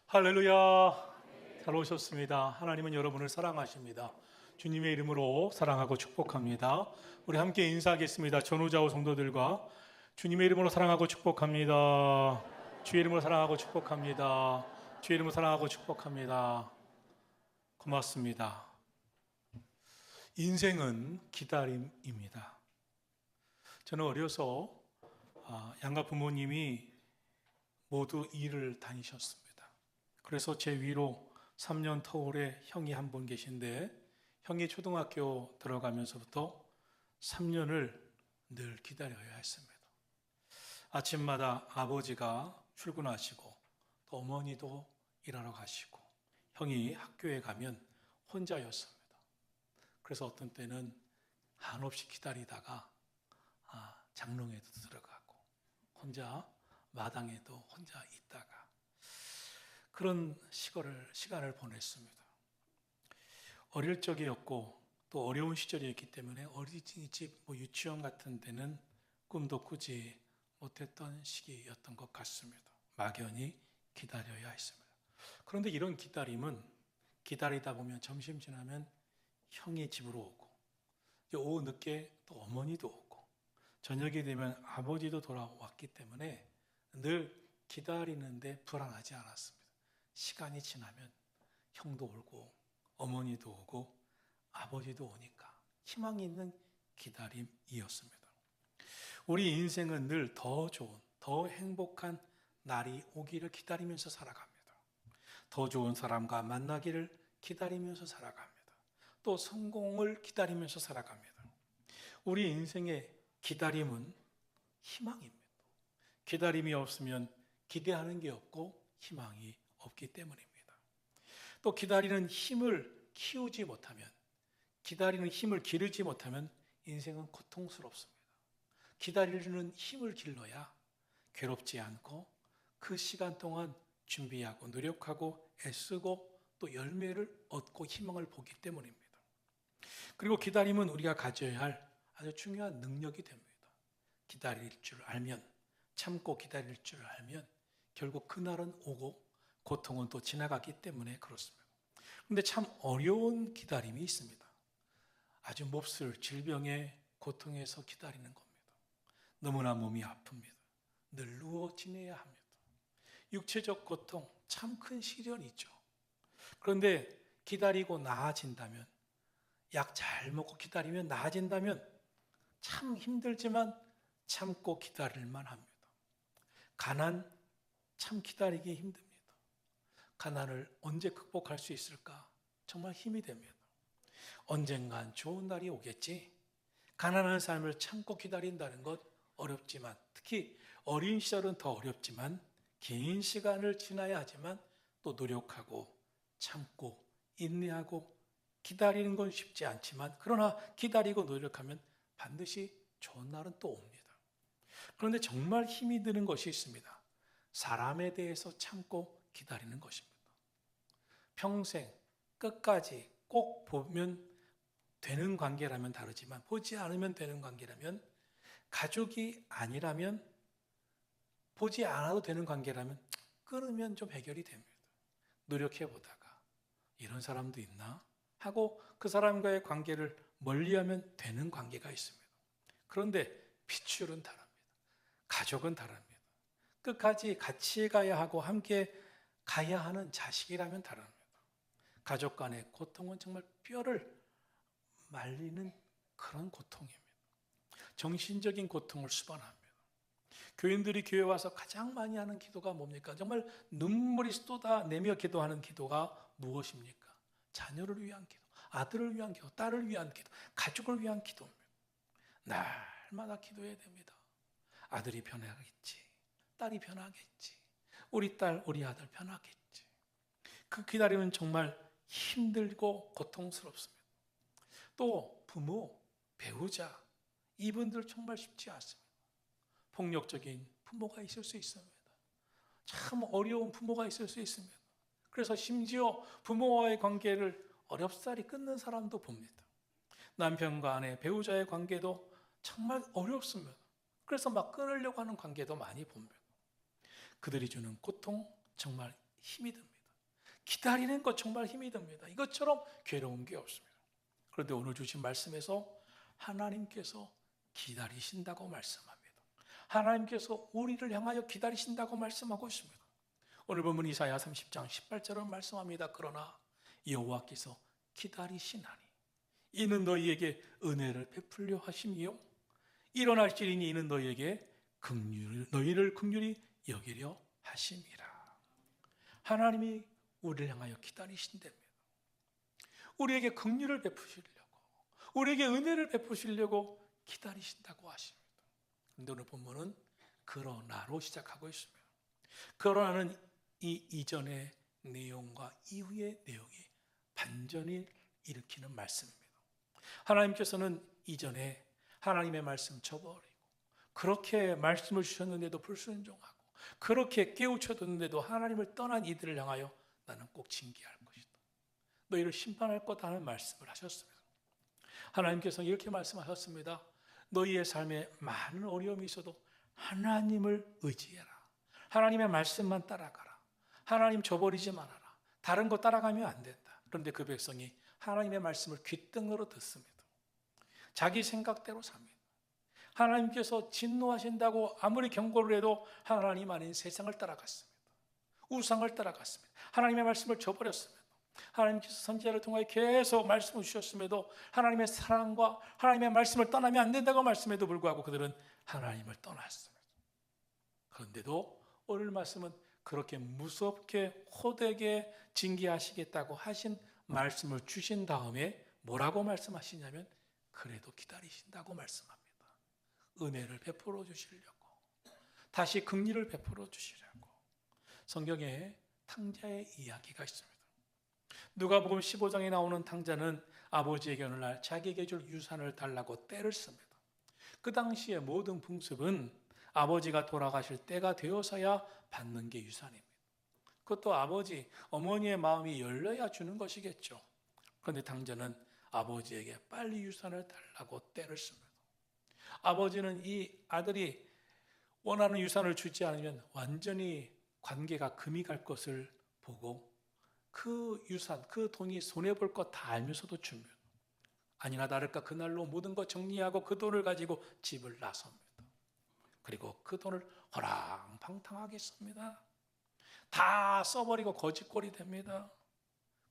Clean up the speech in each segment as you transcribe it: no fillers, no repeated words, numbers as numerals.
할렐루야. 잘 오셨습니다. 하나님은 여러분을 사랑하십니다. 주님의 이름으로 사랑하고 축복합니다. 우리 함께 인사하겠습니다. 전우자우 성도들과 주님의 이름으로 사랑하고 축복합니다. 주의 이름으로 사랑하고 축복합니다. 주의 이름으로 사랑하고 축복합니다. 고맙습니다. 인생은 기다림입니다. 저는 어려서 양가 부모님이 모두 일을 다니셨습니다. 그래서 제 위로 3년 터울에 형이 한 분 계신데, 형이 초등학교 들어가면서부터 3년을 늘 기다려야 했습니다. 아침마다 아버지가 출근하시고 또 어머니도 일하러 가시고 형이 학교에 가면 혼자였습니다. 그래서 어떤 때는 한없이 기다리다가 장롱에도 들어가고 혼자 마당에도 혼자 있다가 그런 시간을 보냈습니다. 어릴 적이었고 또 어려운 시절이었기 때문에 어린이집, 유치원 같은 데는 꿈도 꾸지 못했던 시기였던 것 같습니다. 막연히 기다려야 했습니다. 그런데 이런 기다림은 기다리다 보면 점심 지나면 형이 집으로 오고 오후 늦게 또 어머니도 오고 저녁이 되면 아버지도 돌아왔기 때문에 늘 기다리는데 불안하지 않았습니다. 시간이 지나면 형도 오고 어머니도 오고 아버지도 오니까 희망이 있는 기다림이었습니다. 우리 인생은 늘 더 좋은, 더 행복한 날이 오기를 기다리면서 살아갑니다. 더 좋은 사람과 만나기를 기다리면서 살아갑니다. 또 성공을 기다리면서 살아갑니다. 우리 인생의 기다림은 희망입니다. 기다림이 없으면 기대하는 게 없고 희망이 없기 때문입니다. 또 기다리는 힘을 키우지 못하면, 기다리는 힘을 기르지 못하면 인생은 고통스럽습니다. 기다리는 힘을 길러야 괴롭지 않고 그 시간 동안 준비하고 노력하고 애쓰고 또 열매를 얻고 희망을 보기 때문입니다. 그리고 기다림은 우리가 가져야 할 아주 중요한 능력이 됩니다. 기다릴 줄 알면, 참고 기다릴 줄 알면 결국 그날은 오고 고통은 또 지나가기 때문에 그렇습니다. 그런데 참 어려운 기다림이 있습니다. 아주 몹쓸 질병의 고통에서 기다리는 겁니다. 너무나 몸이 아픕니다. 늘 누워 지내야 합니다. 육체적 고통, 참 큰 시련이죠. 그런데 기다리고 나아진다면, 약 잘 먹고 기다리면 나아진다면 참 힘들지만 참고 기다릴만 합니다. 가난 참 기다리기 힘듭니다. 가난을 언제 극복할 수 있을까? 정말 힘이 됩니다. 언젠간 좋은 날이 오겠지. 가난한 삶을 참고 기다린다는 것 어렵지만, 특히 어린 시절은 더 어렵지만 긴 시간을 지나야 하지만 또 노력하고 참고 인내하고 기다리는 건 쉽지 않지만, 그러나 기다리고 노력하면 반드시 좋은 날은 또 옵니다. 그런데 정말 힘이 드는 것이 있습니다. 사람에 대해서 참고 기다리는 것입니다. 평생 끝까지 꼭 보면 되는 관계라면 다르지만 보지 않으면 되는 관계라면, 가족이 아니라면 보지 않아도 되는 관계라면 끊으면 좀 해결이 됩니다. 노력해 보다가 이런 사람도 있나 하고 그 사람과의 관계를 멀리하면 되는 관계가 있습니다. 그런데 핏줄은 다릅니다. 가족은 다릅니다. 끝까지 같이 가야 하고 함께 가야 하는 자식이라면 다릅니다. 가족 간의 고통은 정말 뼈를 말리는 그런 고통입니다. 정신적인 고통을 수반합니다. 교인들이 교회 와서 가장 많이 하는 기도가 뭡니까? 정말 눈물이 쏟아내며 기도하는 기도가 무엇입니까? 자녀를 위한 기도, 아들을 위한 기도, 딸을 위한 기도, 가족을 위한 기도입니다. 날마다 기도해야 됩니다. 아들이 변하겠지, 딸이 변하겠지, 우리 딸, 우리 아들 변하겠지. 그 기다림은 정말 힘들고 고통스럽습니다. 또 부모, 배우자, 이분들 정말 쉽지 않습니다. 폭력적인 부모가 있을 수 있습니다. 참 어려운 부모가 있을 수 있습니다. 그래서 심지어 부모와의 관계를 어렵사리 끊는 사람도 봅니다. 남편과 아내, 배우자의 관계도 정말 어렵습니다. 그래서 막 끊으려고 하는 관계도 많이 봅니다. 그들이 주는 고통 정말 힘이 듭니다. 기다리는 것 정말 힘이 듭니다. 이것처럼 괴로운 게 없습니다. 그런데 오늘 주신 말씀에서 하나님께서 기다리신다고 말씀합니다. 하나님께서 우리를 향하여 기다리신다고 말씀하고 있습니다. 오늘 본문 이사야 30장 18절은 말씀합니다. 그러나 여호와께서 기다리시나니 이는 너희에게 은혜를 베풀려 하심이요 일어날지니 이는 너희에게 너희를 긍휼히 여기려 하심이라. 하나님이 우리를 향하여 기다리신답니다. 우리에게 긍휼을 베푸시려고, 우리에게 은혜를 베푸시려고 기다리신다고 하십니다. 그런데 오늘 본문은 그러나로 시작하고 있습니다. 그러나는 이 이전의 내용과 이후의 내용이 반전을 일으키는 말씀입니다. 하나님께서는 이전에 하나님의 말씀 저버리고 그렇게 말씀을 주셨는데도 불순종하고 그렇게 깨우쳐뒀는데도 하나님을 떠난 이들을 향하여 나는 꼭 징계할 것이다, 너희를 심판할 거다는 말씀을 하셨습니다. 하나님께서는 이렇게 말씀하셨습니다. 너희의 삶에 많은 어려움이 있어도 하나님을 의지해라. 하나님의 말씀만 따라가라. 하나님 저버리지 말아라. 다른 거 따라가면 안 된다. 그런데 그 백성이 하나님의 말씀을 귓등으로 듣습니다. 자기 생각대로 삽니다. 하나님께서 진노하신다고 아무리 경고를 해도 하나님 아닌 세상을 따라갔습니다. 우상을 따라갔습니다. 하나님의 말씀을 저버렸습니다. 하나님께서 선지자를 통하여 계속 말씀을 주셨음에도 하나님의 사랑과 하나님의 말씀을 떠나면 안 된다고 말씀에도 불구하고 그들은 하나님을 떠났습니다. 그런데도 오늘 말씀은 그렇게 무섭게 호되게 징계하시겠다고 하신 말씀을 주신 다음에 뭐라고 말씀하시냐면 그래도 기다리신다고 말씀합니다. 은혜를 베풀어 주시려고, 다시 긍휼을 베풀어 주시려고. 성경에 탕자의 이야기가 있습니다. 누가복음 15장에 나오는 탕자는 아버지에게 어느 날 자기에게 줄 유산을 달라고 떼를 씁니다. 그 당시의 모든 풍습은 아버지가 돌아가실 때가 되어서야 받는 게 유산입니다. 그것도 아버지, 어머니의 마음이 열려야 주는 것이겠죠. 그런데 탕자는 아버지에게 빨리 유산을 달라고 떼를 씁니다. 아버지는 이 아들이 원하는 유산을 주지 않으면 완전히 관계가 금이 갈 것을 보고 그 유산, 그 돈이 손해볼 것 다 알면서도 줍니다. 아니나 다를까 그날로 모든 것 정리하고 그 돈을 가지고 집을 나섭니다. 그리고 그 돈을 허랑방탕하게 씁니다. 다 써버리고 거짓골이 됩니다.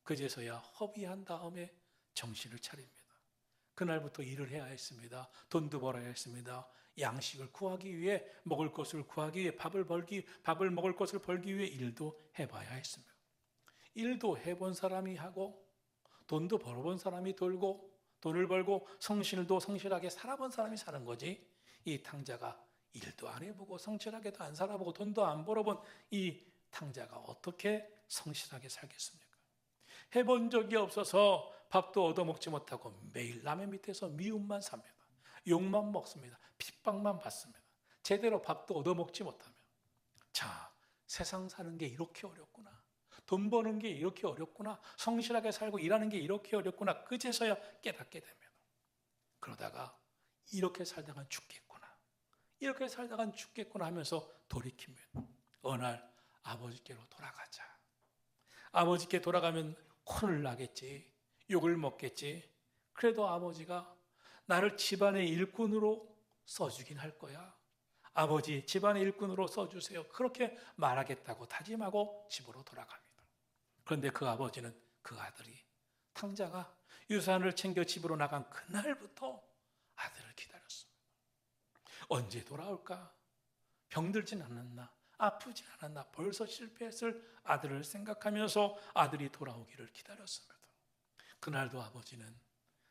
그제서야 허비한 다음에 정신을 차립니다. 그날부터 일을 해야 했습니다. 돈도 벌어야 했습니다. 양식을 구하기 위해, 먹을 것을 구하기 위해, 밥을 먹을 것을 벌기 위해 일도 해봐야 했습니다. 일도 해본 사람이 하고 돈도 벌어본 사람이 돌고 돈을 벌고 성실도 성실하게 살아본 사람이 사는 거지, 이 탕자가 일도 안 해보고 성실하게도 안 살아보고 돈도 안 벌어본 이 탕자가 어떻게 성실하게 살겠습니까? 해본 적이 없어서 밥도 얻어먹지 못하고 매일 남의 밑에서 미움만 삽니다. 욕만 먹습니다. 핍박만 받습니다. 제대로 밥도 얻어먹지 못하면, 자, 세상 사는 게 이렇게 어렵구나, 돈 버는 게 이렇게 어렵구나, 성실하게 살고 일하는 게 이렇게 어렵구나, 그제서야 깨닫게 됩니다. 그러다가 이렇게 살다간 죽겠구나, 이렇게 살다간 죽겠구나 하면서 돌이킵니다. 어느 날 아버지께로 돌아가자. 아버지께 돌아가면 혼을 나겠지, 욕을 먹겠지. 그래도 아버지가 나를 집안의 일꾼으로 써주긴 할 거야. 아버지, 집안의 일꾼으로 써주세요. 그렇게 말하겠다고 다짐하고 집으로 돌아갑니다. 그런데 그 아버지는 그 아들이, 탕자가 유산을 챙겨 집으로 나간 그날부터 아들을 기다렸습니다. 언제 돌아올까? 병들진 않았나? 아프지 않았나? 벌써 실패했을 아들을 생각하면서 아들이 돌아오기를 기다렸습니다. 그날도 아버지는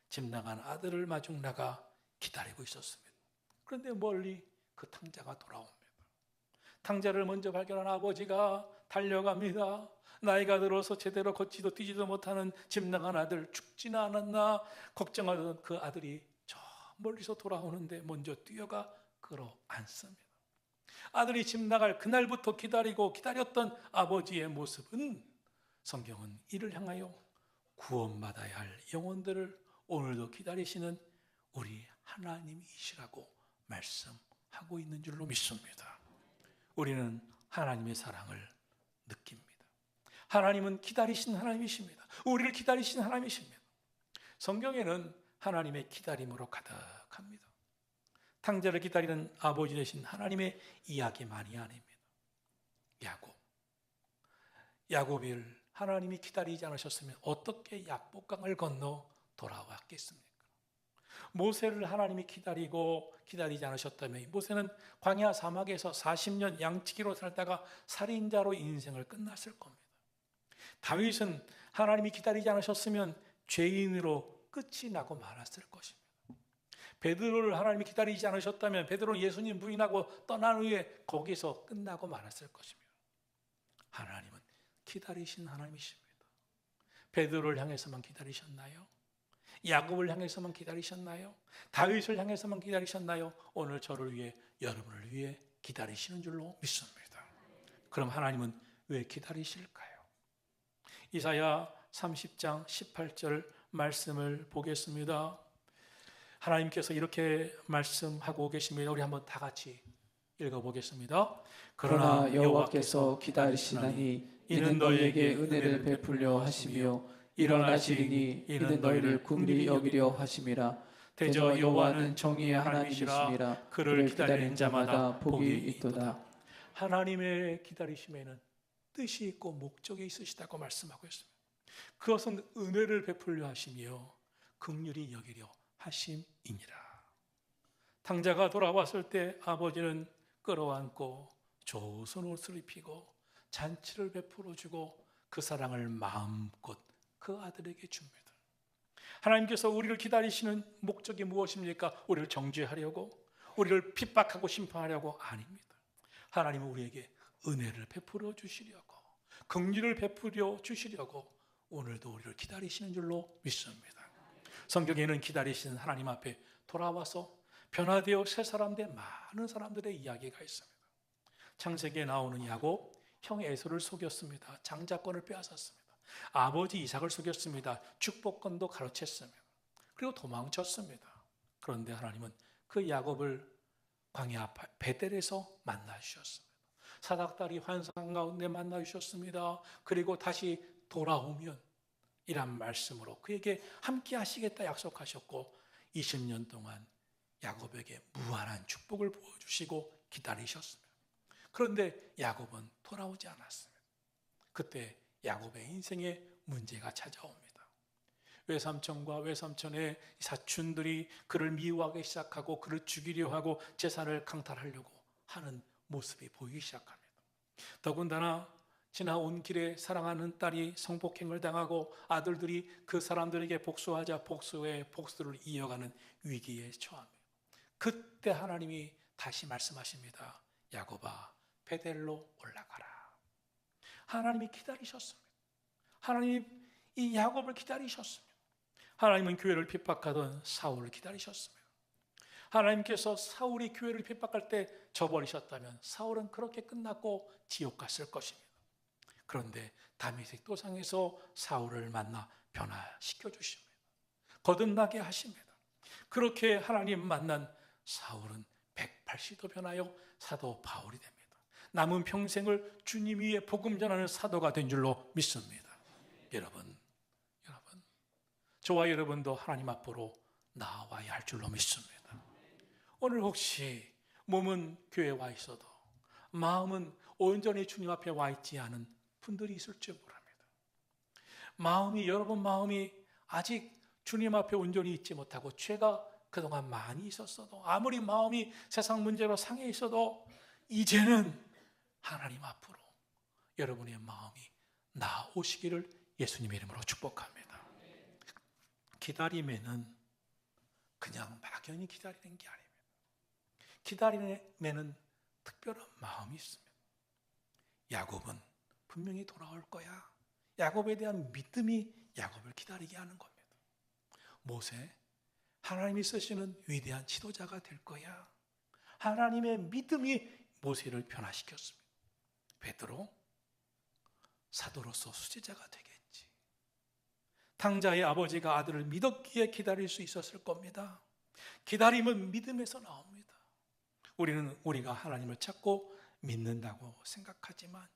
집 나간 아들을 마중 나가 기다리고 있었습니다. 그런데 멀리 그 탕자가 돌아옵니다. 탕자를 먼저 발견한 아버지가 달려갑니다. 나이가 들어서 제대로 걷지도 뛰지도 못하는 집 나간 아들 죽지는 않았나 걱정하던 그 아들이 저 멀리서 돌아오는데 먼저 뛰어가 끌어안습니다. 아들이 집 나갈 그날부터 기다렸던 아버지의 모습은, 성경은 이를 향하여 구원받아야 할 영혼들을 오늘도 기다리시는 우리 하나님이시라고 말씀하고 있는 줄로 믿습니다. 우리는 하나님의 사랑을 느낍니다. 하나님은 기다리신 하나님이십니다. 우리를 기다리신 하나님이십니다. 성경에는 하나님의 기다림으로 가득합니다. 탕자를 기다리는 아버지 되신 하나님의 이야기만이 아닙니다. 야곱을 하나님이 기다리지 않으셨으면 어떻게 약복강을 건너 돌아왔겠습니까? 모세를 하나님이 기다리지 않으셨다면 모세는 광야 사막에서 40년 양치기로 살다가 살인자로 인생을 끝났을 겁니다. 다윗은 하나님이 기다리지 않으셨으면 죄인으로 끝이 나고 말았을 것입니다. 베드로를 하나님이 기다리지 않으셨다면 베드로는 예수님 부인하고 떠난 후에 거기서 끝나고 말았을 것입니다. 하나님은 기다리신 하나님이십니다. 베드로를 향해서만 기다리셨나요? 야곱을 향해서만 기다리셨나요? 다윗을 향해서만 기다리셨나요? 오늘 저를 위해, 여러분을 위해 기다리시는 줄로 믿습니다. 그럼 하나님은 왜 기다리실까요? 이사야 30장 18절 말씀을 보겠습니다. 하나님께서 이렇게 말씀하고 계십니다. 우리 한번 다 같이 읽어보겠습니다. 그러나 여호와께서 기다리시나니 이는 너희에게 은혜를 베풀려 하시며 일어나시리니 이는 너희를 긍휼히 여기려 하심이라. 대저 여호와는 정의의 하나님이시니라. 그를 기다리는 자마다 복이 있도다. 하나님의 기다리심에는 뜻이 있고 목적이 있으시다고 말씀하고 있습니다. 그것은 은혜를 베풀려 하시며 긍휼히 여기려 하심이니라. 탕자가 돌아왔을 때 아버지는 끌어안고 좋은 옷을 입히고 잔치를 베풀어 주고 그 사랑을 마음껏 그 아들에게 줍니다. 하나님께서 우리를 기다리시는 목적이 무엇입니까? 우리를 정죄하려고, 우리를 핍박하고 심판하려고? 아닙니다. 하나님은 우리에게 은혜를 베풀어 주시려고, 긍휼을 베풀어 주시려고 오늘도 우리를 기다리시는 줄로 믿습니다. 성경에는 기다리시는 하나님 앞에 돌아와서 변화되어 새 사람 된 많은 사람들의 이야기가 있습니다. 창세기에 나오는 야곱, 형 에서를 속였습니다. 장자권을 빼앗았습니다. 아버지 이삭을 속였습니다. 축복권도 가로챘습니다. 그리고 도망쳤습니다. 그런데 하나님은 그 야곱을 광야 베델에서 만나 주셨습니다. 사닥다리 환상 가운데 만나 주셨습니다. 그리고 다시 돌아오면 이란 말씀으로 그에게 함께 하시겠다 약속하셨고 20년 동안 야곱에게 무한한 축복을 부어주시고 기다리셨습니다. 그런데 야곱은 돌아오지 않았습니다. 그때 야곱의 인생에 문제가 찾아옵니다. 외삼촌과 외삼촌의 사촌들이 그를 미워하기 시작하고 그를 죽이려 하고 재산을 강탈하려고 하는 모습이 보이기 시작합니다. 더군다나 지나온 길에 사랑하는 딸이 성폭행을 당하고 아들들이 그 사람들에게 복수하자 복수의 복수를 이어가는 위기에 처합니다. 그때 하나님이 다시 말씀하십니다. 야곱아, 베델로 올라가라. 하나님이 기다리셨습니다. 하나님 이 야곱을 기다리셨습니다. 하나님은 교회를 핍박하던 사울을 기다리셨습니다. 하나님께서 사울이 교회를 핍박할 때 저버리셨다면 사울은 그렇게 끝났고 지옥 갔을 것입니다. 그런데 다메섹 도상에서 사울을 만나 변화시켜 주십니다. 거듭나게 하십니다. 그렇게 하나님 만난 사울은 180도 변하여 사도 바울이 됩니다. 남은 평생을 주님 위에 복음 전하는 사도가 된 줄로 믿습니다. 여러분, 저와 여러분도 하나님 앞으로 나와야 할 줄로 믿습니다. 오늘 혹시 몸은 교회에 와 있어도 마음은 온전히 주님 앞에 와 있지 않은 분들이 있을 줄 모릅니다. 여러분 마음이 아직 주님 앞에 온전히 있지 못하고 죄가 그동안 많이 있었어도, 아무리 마음이 세상 문제로 상해 있어도 이제는 하나님 앞으로 여러분의 마음이 나오시기를 예수님의 이름으로 축복합니다. 기다림에는 그냥 막연히 기다리는 게 아닙니다. 기다림에는 특별한 마음이 있습니다. 야곱은 분명히 돌아올 거야. 야곱에 대한 믿음이 야곱을 기다리게 하는 겁니다. 모세, 하나님이 쓰시는 위대한 지도자가 될 거야. 하나님의 믿음이 모세를 변화시켰습니다. 베드로, 사도로서 수제자가 되겠지. 탕자의 아버지가 아들을 믿었기에 기다릴 수 있었을 겁니다. 기다림은 믿음에서 나옵니다. 우리가 하나님을 찾고 믿는다고 생각하지만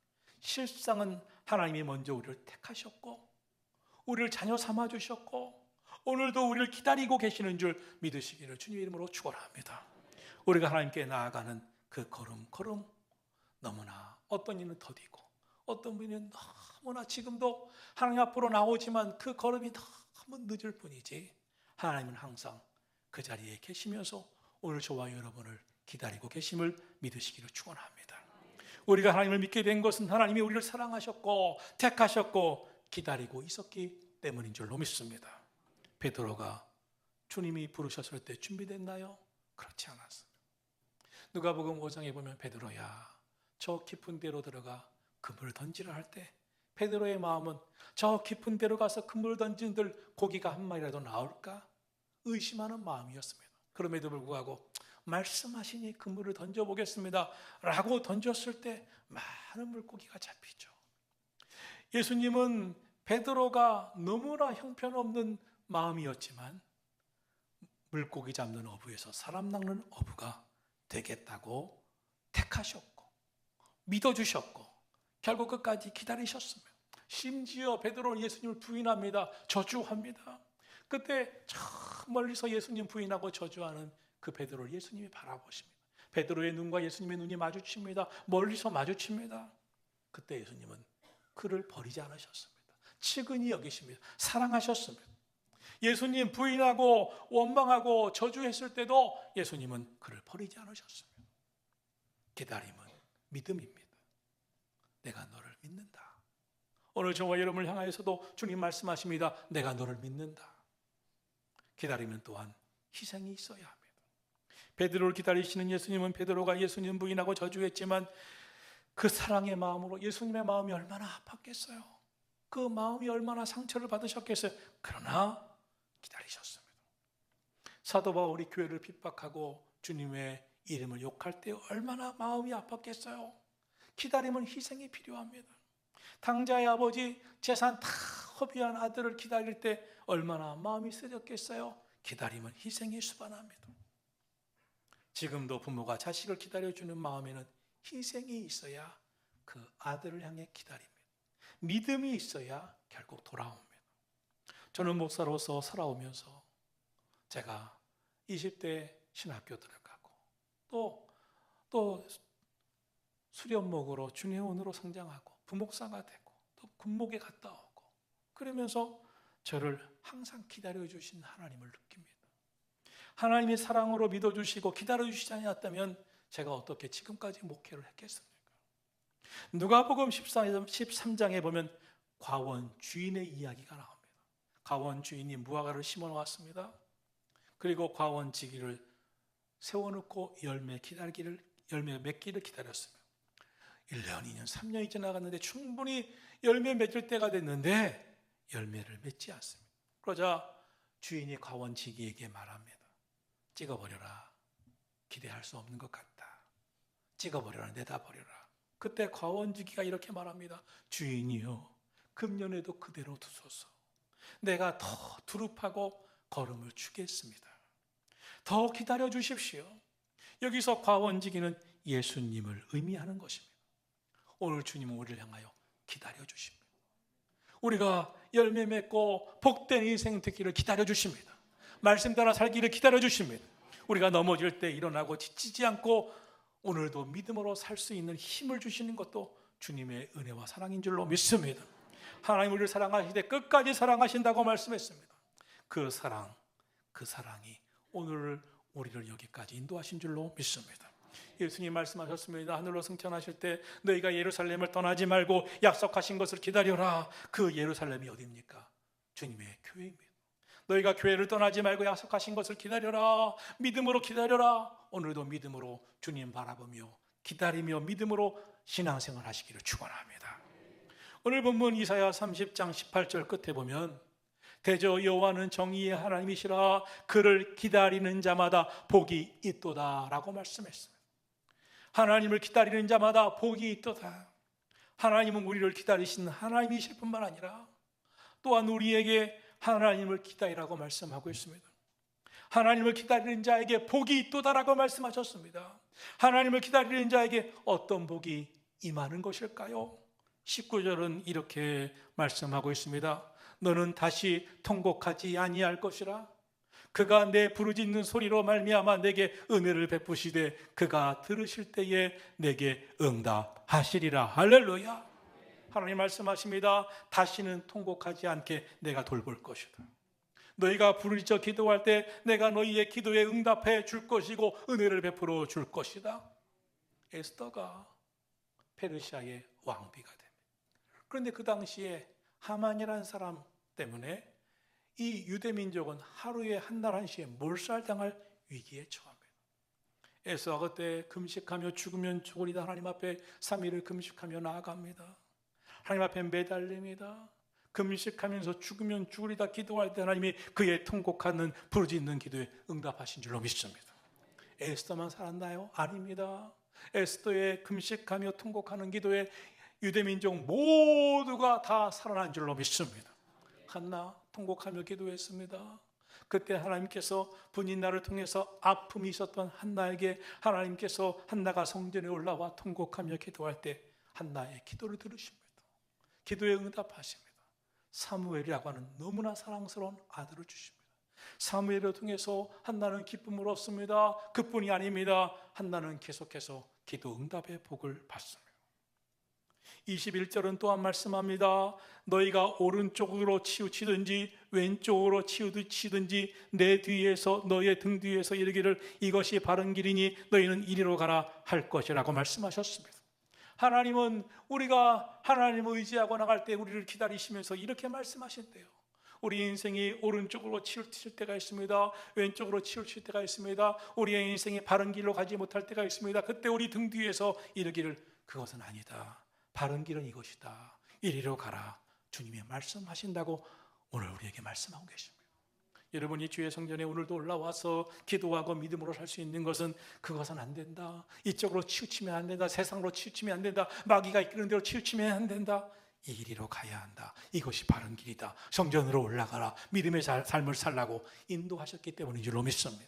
실상은 하나님이 먼저 우리를 택하셨고 우리를 자녀 삼아주셨고 오늘도 우리를 기다리고 계시는 줄 믿으시기를 주님의 이름으로 축원합니다. 우리가 하나님께 나아가는 그 걸음 너무나 어떤 이는 더디고 어떤 분은 너무나 지금도 하나님 앞으로 나오지만 그 걸음이 너무 늦을 뿐이지 하나님은 항상 그 자리에 계시면서 오늘 저와 여러분을 기다리고 계심을 믿으시기를 축원합니다. 우리가 하나님을 믿게 된 것은 하나님이 우리를 사랑하셨고 택하셨고 기다리고 있었기 때문인 줄로 믿습니다. 베드로가 주님이 부르셨을 때 준비됐나요? 그렇지 않았습니다. 누가복음 5장에 보면 베드로야 저 깊은 데로 들어가 그물을 던지라 할 때 베드로의 마음은 저 깊은 데로 가서 그물을 던진들 고기가 한 마리라도 나올까 의심하는 마음이었습니다. 그럼에도 불구하고 말씀하시니 그물을 던져보겠습니다 라고 던졌을 때 많은 물고기가 잡히죠. 예수님은 베드로가 너무나 형편없는 마음이었지만 물고기 잡는 어부에서 사람 낚는 어부가 되겠다고 택하셨고 믿어주셨고 결국 끝까지 기다리셨습니다. 심지어 베드로는 예수님을 부인합니다. 저주합니다. 그때 저 멀리서 예수님 부인하고 저주하는 그 베드로를 예수님이 바라보십니다. 베드로의 눈과 예수님의 눈이 마주칩니다. 멀리서 마주칩니다. 그때 예수님은 그를 버리지 않으셨습니다. 측은히 여기십니다. 사랑하셨습니다. 예수님 부인하고 원망하고 저주했을 때도 예수님은 그를 버리지 않으셨습니다. 기다림은 믿음입니다. 내가 너를 믿는다. 오늘 저와 여러분을 향하여서도 주님 말씀하십니다. 내가 너를 믿는다. 기다리면 또한 희생이 있어야 합니다. 베드로를 기다리시는 예수님은 베드로가 예수님 부인하고 저주했지만 그 사랑의 마음으로 예수님의 마음이 얼마나 아팠겠어요. 그 마음이 얼마나 상처를 받으셨겠어요. 그러나 기다리셨습니다. 사도 바울이 교회를 핍박하고 주님의 이름을 욕할 때 얼마나 마음이 아팠겠어요. 기다림은 희생이 필요합니다. 당자의 아버지 재산 다 허비한 아들을 기다릴 때 얼마나 마음이 쓰렸겠어요. 기다림은 희생이 수반합니다. 지금도 부모가 자식을 기다려주는 마음에는 희생이 있어야 그 아들을 향해 기다립니다. 믿음이 있어야 결국 돌아옵니다. 저는 목사로서 살아오면서 제가 20대 신학교 들어가고 또 수련목으로 주님의 은혜로 성장하고 부목사가 되고 또 군목에 갔다 오고 그러면서 저를 항상 기다려주신 하나님을 느낍니다. 하나님이 사랑으로 믿어주시고 기다려주시지 않았다면 제가 어떻게 지금까지 목회를 했겠습니까? 누가복음 13장에 보면 과원 주인의 이야기가 나옵니다. 과원 주인이 무화과를 심어 놓았습니다. 그리고 과원지기를 세워놓고 열매 맺기를 기다렸습니다. 1년, 2년, 3년이 지나갔는데 충분히 열매 맺을 때가 됐는데 열매를 맺지 않습니다. 그러자 주인이 과원지기에게 말합니다. 찍어버려라. 기대할 수 없는 것 같다. 찍어버려라. 내다버려라. 그때 과원지기가 이렇게 말합니다. 주인이요, 금년에도 그대로 두소서. 내가 더 두릅하고 걸음을 주겠습니다. 더 기다려 주십시오. 여기서 과원지기는 예수님을 의미하는 것입니다. 오늘 주님은 우리를 향하여 기다려 주십니다. 우리가 열매 맺고 복된 인생 듣기를 기다려 주십니다. 말씀 따라 살기를 기다려 주십니다. 우리가 넘어질 때 일어나고 지치지 않고 오늘도 믿음으로 살 수 있는 힘을 주시는 것도 주님의 은혜와 사랑인 줄로 믿습니다. 하나님 우리를 사랑하시되 끝까지 사랑하신다고 말씀했습니다. 그 사랑이 오늘 우리를 여기까지 인도하신 줄로 믿습니다. 예수님 말씀하셨습니다. 하늘로 승천하실 때 너희가 예루살렘을 떠나지 말고 약속하신 것을 기다려라. 그 예루살렘이 어디입니까? 주님의 교회입니다. 너희가 교회를 떠나지 말고 약속하신 것을 기다려라. 믿음으로 기다려라. 오늘도 믿음으로 주님 바라보며 기다리며 믿음으로 신앙생활 하시기를 축원합니다. 오늘 본문 이사야 30장 18절 끝에 보면 대저 여호와는 정의의 하나님이시라 그를 기다리는 자마다 복이 있도다 라고 말씀했습니다. 하나님을 기다리는 자마다 복이 있도다. 하나님은 우리를 기다리시는 하나님이실 뿐만 아니라 또한 우리에게 하나님을 기다리라고 말씀하고 있습니다. 하나님을 기다리는 자에게 복이 있도다라고 말씀하셨습니다. 하나님을 기다리는 자에게 어떤 복이 임하는 것일까요? 19절은 이렇게 말씀하고 있습니다. 너는 다시 통곡하지 아니할 것이라. 그가 내 부르짖는 소리로 말미암아 내게 은혜를 베푸시되 그가 들으실 때에 내게 응답하시리라. 할렐루야. 하나님 말씀하십니다. 다시는 통곡하지 않게 내가 돌볼 것이다. 너희가 부르짖어 기도할 때 내가 너희의 기도에 응답해 줄 것이고 은혜를 베풀어 줄 것이다. 에스더가 페르시아의 왕비가 됩니다. 그런데 그 당시에 하만이라는 사람 때문에 이 유대민족은 하루에 한 날 한시에 몰살당할 위기에 처합니다. 에스더가 그때 금식하며 죽으면 죽으리다 하나님 앞에 3일을 금식하며 나아갑니다. 하나님 앞에 매달립니다. 금식하면서 죽으면 죽으리다 기도할 때 하나님이 그의 통곡하는 부르짖는 기도에 응답하신 줄로 믿습니다. 에스더만 살았나요? 아닙니다. 에스더의 금식하며 통곡하는 기도에 유대민족 모두가 다 살아난 줄로 믿습니다. 한나 통곡하며 기도했습니다. 그때 하나님께서 분인날을 통해서 아픔이 있었던 한나에게 하나님께서 한나가 성전에 올라와 통곡하며 기도할 때 한나의 기도를 들으십니다. 기도에 응답하십니다. 사무엘이라고 하는 너무나 사랑스러운 아들을 주십니다. 사무엘을 통해서 한나는 기쁨을 얻습니다. 그뿐이 아닙니다. 한나는 계속해서 기도 응답의 복을 받습니다. 21절은 또한 말씀합니다. 너희가 오른쪽으로 치우치든지 왼쪽으로 치우치든지 내 뒤에서 너희의 등 뒤에서 이르기를 이것이 바른 길이니 너희는 이리로 가라 할 것이라고 말씀하셨습니다. 하나님은 우리가 하나님을 의지하고 나갈 때 우리를 기다리시면서 이렇게 말씀하신대요. 우리 인생이 오른쪽으로 치우칠 때가 있습니다. 왼쪽으로 치우칠 때가 있습니다. 우리의 인생이 바른 길로 가지 못할 때가 있습니다. 그때 우리 등 뒤에서 이르기를 그것은 아니다. 바른 길은 이것이다. 이리로 가라. 주님이 말씀하신다고 오늘 우리에게 말씀하고 계십니다. 여러분이 주의 성전에 오늘도 올라와서 기도하고 믿음으로 살 수 있는 것은 그것은 안 된다. 이쪽으로 치우치면 안 된다. 세상으로 치우치면 안 된다. 마귀가 이끄는 대로 치우치면 안 된다. 이리로 가야 한다. 이것이 바른 길이다. 성전으로 올라가라. 믿음의 삶을 살라고 인도하셨기 때문인 줄로 믿습니다.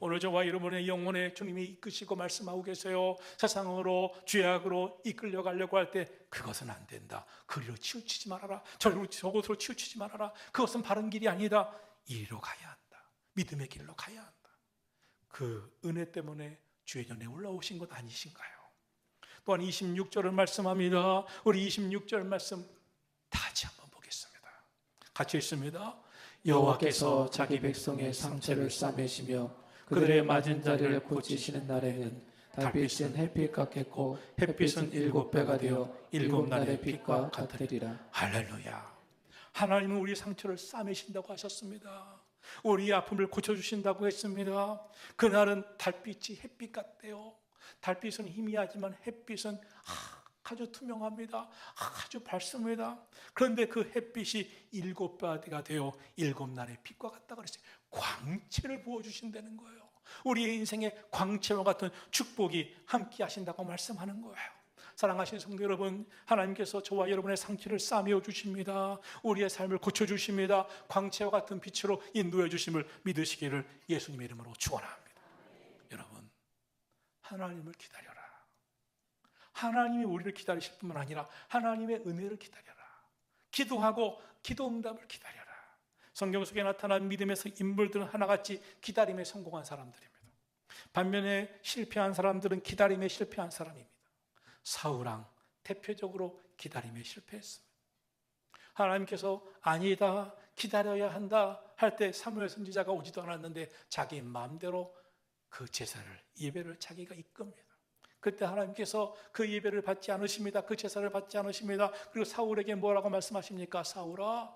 오늘 저와 여러분의 영혼에 주님이 이끄시고 말씀하고 계세요. 세상으로 죄악으로 이끌려 가려고 할 때 그것은 안 된다. 그리로 치우치지 말아라. 저곳으로 치우치지 말아라. 그것은 바른 길이 아니다. 이리로 가야 한다. 믿음의 길로 가야 한다. 그 은혜 때문에 주의 전에 올라오신 것 아니신가요? 또한 26절을 말씀합니다. 우리 26절 말씀 다시 한번 보겠습니다. 같이 읽습니다. 여호와께서 자기 백성의 상처를 싸매시며 그들의 맞은 자리를 고치시는 날에는 달빛은 햇빛 같겠고 햇빛은 7배가 되어 7날의 빛과 같으리라. 할렐루야. 하나님은 우리 상처를 싸매신다고 하셨습니다. 우리 아픔을 고쳐주신다고 했습니다. 그날은 달빛이 햇빛 같대요. 달빛은 희미하지만 햇빛은 아주 투명합니다. 아주 밝습니다. 그런데 그 햇빛이 7배가 되어 7날의 빛과 같다 그랬어요. 광채를 부어주신다는 거예요. 우리의 인생에 광채와 같은 축복이 함께 하신다고 말씀하는 거예요. 사랑하신 성도 여러분, 하나님께서 저와 여러분의 상처를 싸매어 주십니다. 우리의 삶을 고쳐주십니다. 광채와 같은 빛으로 인도해 주심을 믿으시기를 예수님의 이름으로 축원합니다. 여러분, 하나님을 기다려라. 하나님이 우리를 기다리실 뿐만 아니라 하나님의 은혜를 기다려라. 기도하고 기도 응답을 기다려라. 성경 속에 나타난 믿음의 인물들은 하나같이 기다림에 성공한 사람들입니다. 반면에 실패한 사람들은 기다림에 실패한 사람입니다. 사울왕 대표적으로 기다림에 실패했습니다. 하나님께서 아니다, 기다려야 한다 할 때 사무엘 선지자가 오지도 않았는데 자기 마음대로 그 제사를, 예배를 자기가 이끕니다. 그때 하나님께서 그 예배를 받지 않으십니다. 그 제사를 받지 않으십니다. 그리고 사울에게 뭐라고 말씀하십니까? 사울아,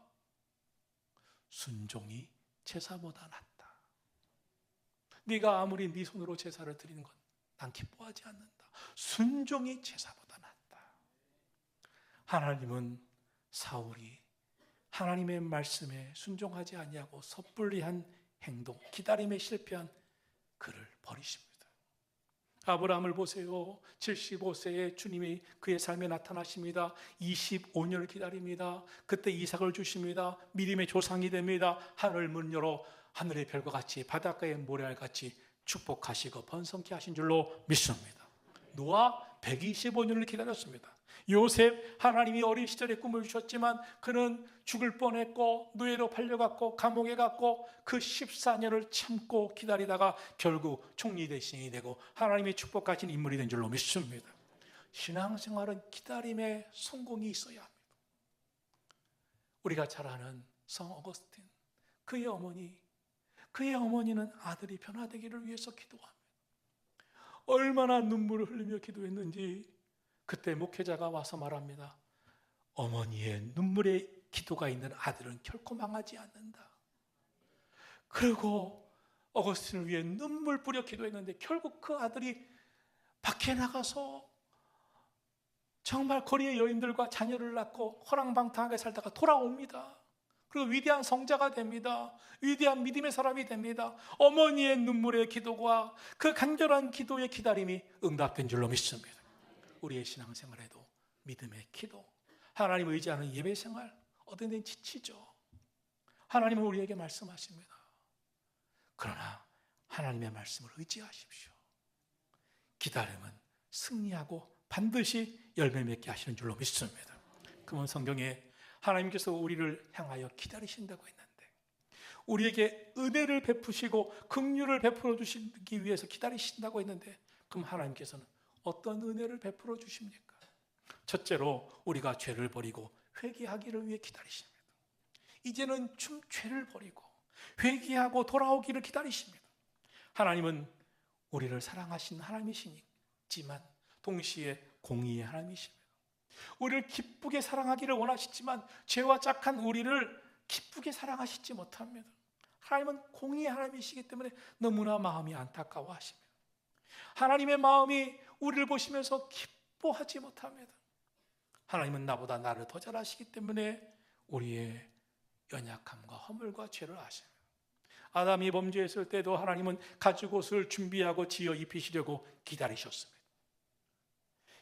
순종이 제사보다 낫다. 네가 아무리 네 손으로 제사를 드리는 건 난 기뻐하지 않는다. 순종이 제사보다 낫다. 하나님은 사울이 하나님의 말씀에 순종하지 아니하고 섣불리한 행동, 기다림에 실패한 그를 버리십니다. 아브라함을 보세요. 75세에 주님이 그의 삶에 나타나십니다. 25년을 기다립니다. 그때 이삭을 주십니다. 믿음의 조상이 됩니다. 하늘 문 열어 하늘의 별과 같이 바닷가의 모래알같이 축복하시고 번성케 하신 줄로 믿습니다. 노아 125년을 기다렸습니다. 요셉, 하나님이 어린 시절에 꿈을 주셨지만 그는 죽을 뻔했고 노예로 팔려갔고 감옥에 갔고 그 14년을 참고 기다리다가 결국 총리 대신이 되고 하나님의 축복하신 인물이 된 줄로 믿습니다. 신앙생활은 기다림의 성공이 있어야 합니다. 우리가 잘 아는 성 어거스틴, 그의 어머니는 아들이 변화되기를 위해서 기도합니다. 얼마나 눈물을 흘리며 기도했는지 그때 목회자가 와서 말합니다. 어머니의 눈물의 기도가 있는 아들은 결코 망하지 않는다. 그리고 어거스틴을 위해 눈물 뿌려 기도했는데 결국 그 아들이 밖에 나가서 정말 거리의 여인들과 자녀를 낳고 허랑방탕하게 살다가 돌아옵니다. 그리고 위대한 성자가 됩니다. 위대한 믿음의 사람이 됩니다. 어머니의 눈물의 기도가 그 간절한 기도의 기다림이 응답된 줄로 믿습니다. 우리의 신앙생활에도 믿음의 기도, 하나님을 의지하는 예배생활, 어떤 데는 지치죠. 하나님은 우리에게 말씀하십니다. 그러나 하나님의 말씀을 의지하십시오. 기다림은 승리하고 반드시 열매 맺게 하시는 줄로 믿습니다. 그러면 성경에 하나님께서 우리를 향하여 기다리신다고 했는데 우리에게 은혜를 베푸시고 긍휼을 베풀어 주시기 위해서 기다리신다고 했는데 그럼 하나님께서는 어떤 은혜를 베풀어 주십니까? 첫째로 우리가 죄를 버리고 회개하기를 위해 기다리십니다. 이제는 좀 죄를 버리고 회개하고 돌아오기를 기다리십니다. 하나님은 우리를 사랑하신 하나님이시지만 동시에 공의의 하나님이십니다. 우리를 기쁘게 사랑하기를 원하시지만 죄와 착한 우리를 기쁘게 사랑하시지 못합니다. 하나님은 공의의 하나님이시기 때문에 너무나 마음이 안타까워하십니다. 하나님의 마음이 우리를 보시면서 기뻐하지 못합니다. 하나님은 나보다 나를 더 잘 아시기 때문에 우리의 연약함과 허물과 죄를 아십니다. 아담이 범죄했을 때도 하나님은 가죽옷을 준비하고 지어 입히시려고 기다리셨습니다.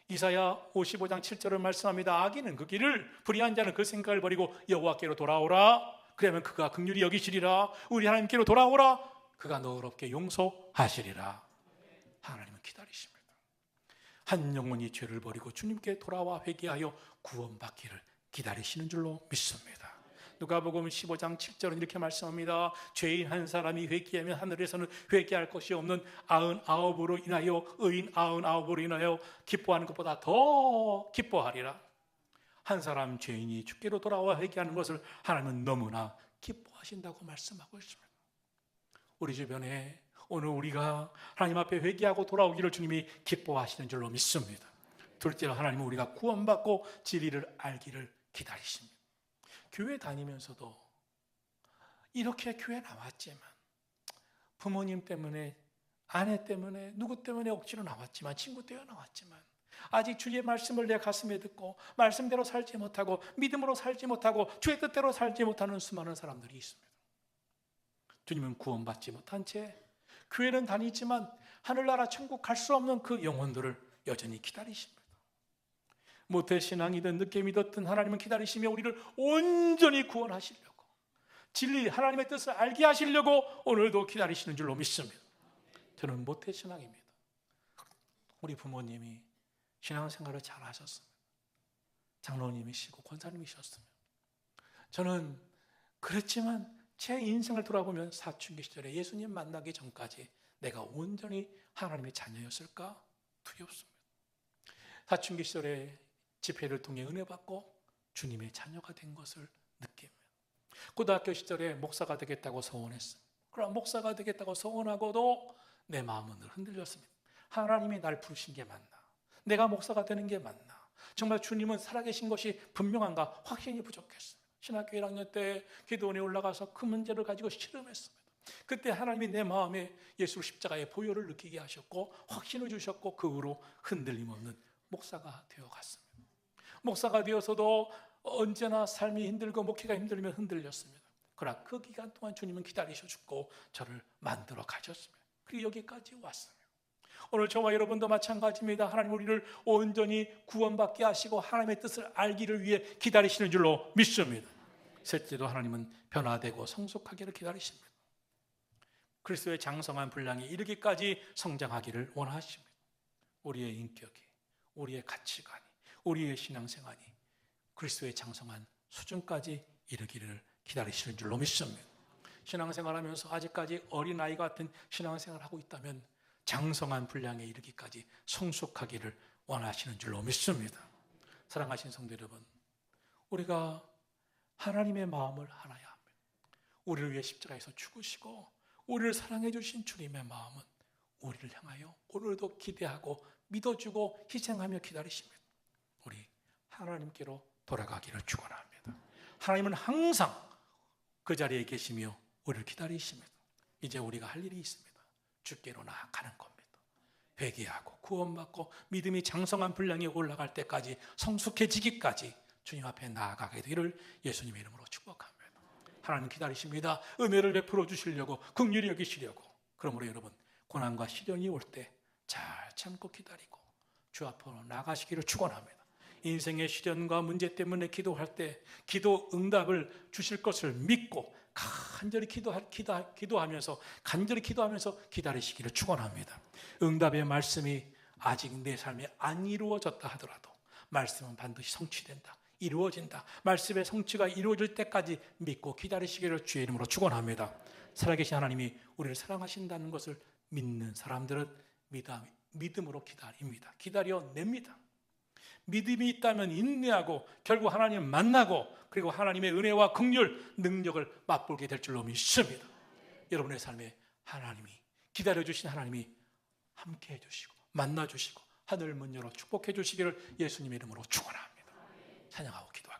이사야 55장 7절을 말씀합니다. 악인은 그 길을, 불의한 자는 그 생각을 버리고 여호와께로 돌아오라. 그러면 그가 긍휼히 여기시리라. 우리 하나님께로 돌아오라. 그가 너그럽게 용서하시리라. 하나님은 기다리십니다. 한 영혼이 죄를 버리고 주님께 돌아와 회개하여 구원받기를 기다리시는 줄로 믿습니다. 누가복음 15장 7절은 이렇게 말씀합니다. 죄인 한 사람이 회개하면 하늘에서는 회개할 것이 없는 99으로 인하여 의인 99으로 인하여 기뻐하는 것보다 더 기뻐하리라. 한 사람 죄인이 주께로 돌아와 회개하는 것을 하나님은 너무나 기뻐하신다고 말씀하고 있습니다. 우리 주변에 오늘 우리가 하나님 앞에 회개하고 돌아오기를 주님이 기뻐하시는 줄로 믿습니다. 둘째로 하나님은 우리가 구원받고 진리를 알기를 기다리십니다. 교회 다니면서도 이렇게 교회 나왔지만 부모님 때문에, 아내 때문에, 누구 때문에 억지로 나왔지만, 친구 때문에 나왔지만 아직 주의 말씀을 내 가슴에 듣고 말씀대로 살지 못하고 믿음으로 살지 못하고 주의 뜻대로 살지 못하는 수많은 사람들이 있습니다. 주님은 구원받지 못한 채 교회는 다니지만 하늘나라 천국 갈 수 없는 그 영혼들을 여전히 기다리십니다. 모태신앙이든 늦게 믿었든 하나님은 기다리시며 우리를 온전히 구원하시려고, 진리 하나님의 뜻을 알게 하시려고 오늘도 기다리시는 줄로 믿습니다. 저는 모태신앙입니다. 우리 부모님이 신앙생활을 잘 하셨습니다. 장로님이시고 권사님이셨습니다. 저는 그랬지만 제 인생을 돌아보면 사춘기 시절에 예수님 만나기 전까지 내가 온전히 하나님의 자녀였을까 두렵습니다. 사춘기 시절에 집회를 통해 은혜 받고 주님의 자녀가 된 것을 느낍니다. 고등학교 시절에 목사가 되겠다고 소원했습니다. 그러나 목사가 되겠다고 소원하고도 내 마음은 늘 흔들렸습니다. 하나님이 날 부르신 게 맞나? 내가 목사가 되는 게 맞나? 정말 주님은 살아계신 것이 분명한가? 확신이 부족했습니다. 신학교 1학년 때 기도원에 올라가서 그 문제를 가지고 씨름했습니다. 그때 하나님이 내 마음에 예수 십자가의 보혈을 느끼게 하셨고 확신을 주셨고 그 후로 흔들림 없는 목사가 되어갔습니다. 목사가 되어서도 언제나 삶이 힘들고 목회가 힘들면 흔들렸습니다. 그러나 그 기간 동안 주님은 기다리셔주고 저를 만들어 가셨습니다. 그리고 여기까지 왔습니다. 오늘 저와 여러분도 마찬가지입니다. 하나님 우리를 온전히 구원받게 하시고 하나님의 뜻을 알기를 위해 기다리시는 줄로 믿습니다. 셋째로 하나님은 변화되고 성숙하기를 기다리십니다. 그리스도의 장성한 분량이 이르기까지 성장하기를 원하십니다. 우리의 인격이, 우리의 가치관이, 우리의 신앙생활이 그리스도의 장성한 수준까지 이르기를 기다리시는 줄로 믿습니다. 신앙생활하면서 아직까지 어린아이 같은 신앙생활을 하고 있다면 장성한 분량에 이르기까지 성숙하기를 원하시는 줄로 믿습니다. 사랑하신 성도 여러분, 우리가 하나님의 마음을 알아야 합니다. 우리를 위해 십자가에서 죽으시고 우리를 사랑해 주신 주님의 마음은 우리를 향하여 오늘도 기대하고 믿어주고 희생하며 기다리십니다. 우리 하나님께로 돌아가기를 축원합니다. 하나님은 항상 그 자리에 계시며 우리를 기다리십니다. 이제 우리가 할 일이 있습니다. 주께로 나아가는 겁니다. 회개하고 구원받고 믿음이 장성한 분량에 올라갈 때까지 성숙해지기까지 주님 앞에 나아가게 되기를 예수님의 이름으로 축복합니다. 하나님 기다리십니다. 은혜를 베풀어 주시려고, 긍휼히 여기시려고. 그러므로 여러분, 고난과 시련이 올 때 잘 참고 기다리고 주 앞으로 나가시기를 축원합니다. 인생의 시련과 문제 때문에 기도할 때 기도 응답을 주실 것을 믿고 간절히 기도하면서 기다리시기를 축원합니다. 응답의 말씀이 아직 내 삶에 안 이루어졌다 하더라도 말씀은 반드시 성취된다, 이루어진다. 말씀의 성취가 이루어질 때까지 믿고 기다리시기를 주의 이름으로 축원합니다. 살아계신 하나님이 우리를 사랑하신다는 것을 믿는 사람들은 믿음으로 기다립니다. 기다려냅니다. 믿음이 있다면 인내하고 결국 하나님을 만나고 그리고 하나님의 은혜와 긍휼, 능력을 맛보게 될 줄로 믿습니다. 여러분의 삶에 하나님이, 기다려주신 하나님이 함께해 주시고 만나주시고 하늘 문 열어 축복해 주시기를 예수님의 이름으로 축원합니다. 찬양하고 기도